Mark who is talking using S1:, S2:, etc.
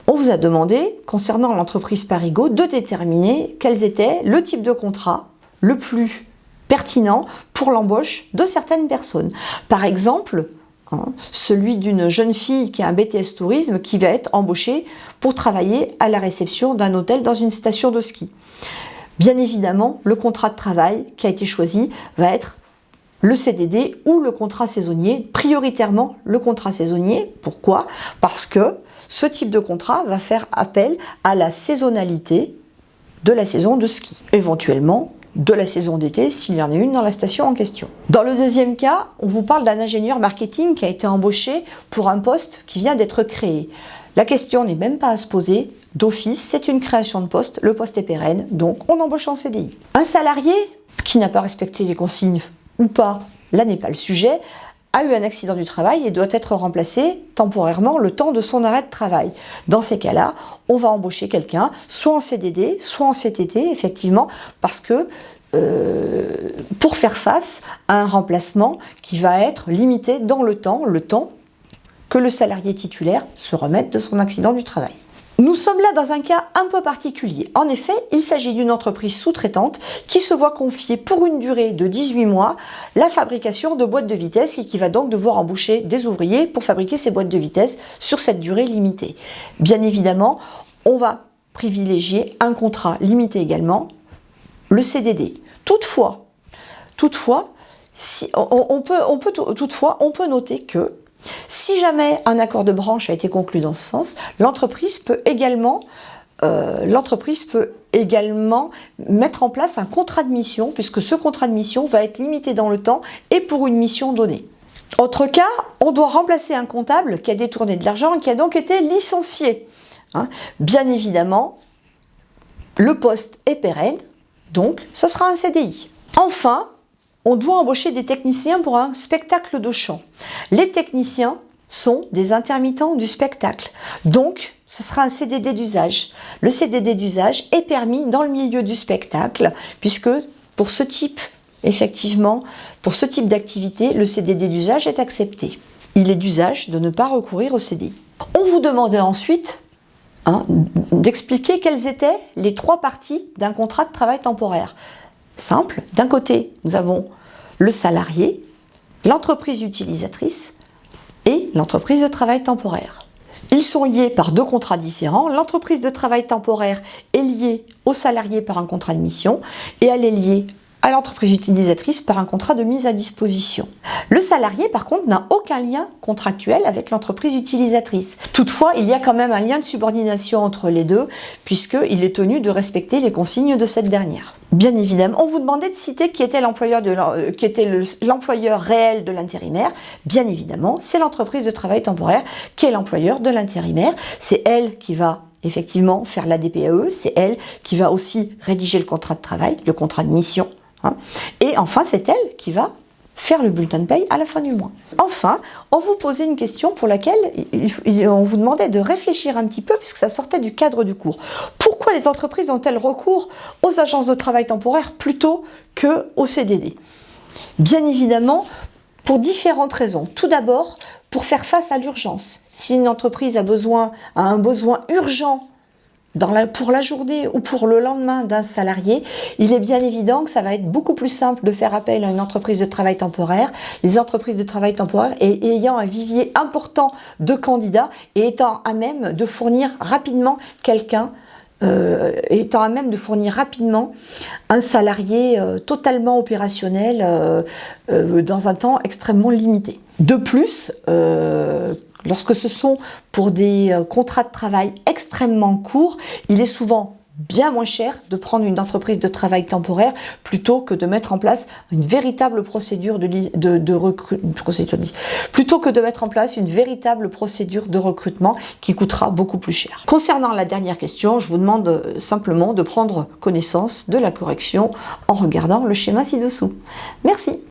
S1: On vous a demandé, concernant l'entreprise Parigo, de déterminer quels étaient le type de contrat le plus pertinent pour l'embauche de certaines personnes. Par exemple, celui d'une jeune fille qui a un BTS tourisme qui va être embauchée pour travailler à la réception d'un hôtel dans une station de ski. Bien évidemment, le contrat de travail qui a été choisi va être le CDD ou le contrat saisonnier, prioritairement le contrat saisonnier. Pourquoi? Parce que ce type de contrat va faire appel à la saisonnalité de la saison de ski, éventuellement de la saison d'été s'il y en a une dans la station en question. Dans le deuxième cas, on vous parle d'un ingénieur marketing qui a été embauché pour un poste qui vient d'être créé. La question n'est même pas à se poser. D'office, c'est une création de poste, le poste est pérenne, donc on embauche en CDI. Un salarié qui n'a pas respecté les consignes ou pas, là n'est pas le sujet, a eu un accident du travail et doit être remplacé temporairement le temps de son arrêt de travail. Dans ces cas-là, on va embaucher quelqu'un, soit en CDD, soit en CTT, effectivement, parce que pour faire face à un remplacement qui va être limité dans le temps que le salarié titulaire se remette de son accident du travail. Nous sommes là dans un cas un peu particulier. En effet, il s'agit d'une entreprise sous-traitante qui se voit confier pour une durée de 18 mois la fabrication de boîtes de vitesse et qui va donc devoir embaucher des ouvriers pour fabriquer ces boîtes de vitesse sur cette durée limitée. Bien évidemment, on va privilégier un contrat limité également, le CDD. Toutefois, on peut noter que si jamais un accord de branche a été conclu dans ce sens, l'entreprise peut également mettre en place un contrat de mission, puisque ce contrat de mission va être limité dans le temps et pour une mission donnée. Autre cas, on doit remplacer un comptable qui a détourné de l'argent et qui a donc été licencié. Bien évidemment, le poste est pérenne, donc ce sera un CDI. Enfin, on doit embaucher des techniciens pour un spectacle de chant. Les techniciens sont des intermittents du spectacle. Donc, ce sera un CDD d'usage. Le CDD d'usage est permis dans le milieu du spectacle, puisque pour ce type d'activité, le CDD d'usage est accepté. Il est d'usage de ne pas recourir au CDI. On vous demandait ensuite d'expliquer quelles étaient les trois parties d'un contrat de travail temporaire. Simple, d'un côté, nous avons le salarié, l'entreprise utilisatrice et l'entreprise de travail temporaire. Ils sont liés par deux contrats différents. L'entreprise de travail temporaire est liée au salarié par un contrat de mission et elle est liée à l'entreprise utilisatrice par un contrat de mise à disposition. Le salarié, par contre, n'a aucun lien contractuel avec l'entreprise utilisatrice. Toutefois, il y a quand même un lien de subordination entre les deux, puisqu'il est tenu de respecter les consignes de cette dernière. Bien évidemment, on vous demandait de citer qui était l'employeur réel de l'intérimaire. Bien évidemment, c'est l'entreprise de travail temporaire qui est l'employeur de l'intérimaire. C'est elle qui va effectivement faire la DPAE, c'est elle qui va aussi rédiger le contrat de travail, le contrat de mission. Et enfin, c'est elle qui va faire le bulletin de paye à la fin du mois. Enfin, on vous posait une question pour laquelle on vous demandait de réfléchir un petit peu, puisque ça sortait du cadre du cours. Pourquoi les entreprises ont-elles recours aux agences de travail temporaire plutôt qu'aux CDD? Bien évidemment, pour différentes raisons. Tout d'abord, pour faire face à l'urgence. Si une entreprise a un besoin urgent pour la journée ou pour le lendemain d'un salarié, il est bien évident que ça va être beaucoup plus simple de faire appel à une entreprise de travail temporaire. Les entreprises de travail temporaire ayant un vivier important de candidats et étant à même de fournir rapidement un salarié totalement opérationnel dans un temps extrêmement limité. De plus, lorsque ce sont pour des contrats de travail extrêmement courts, il est souvent bien moins cher de prendre une entreprise de travail temporaire plutôt que de mettre en place une véritable procédure de recrutement qui coûtera beaucoup plus cher. Concernant la dernière question, je vous demande simplement de prendre connaissance de la correction en regardant le schéma ci-dessous. Merci.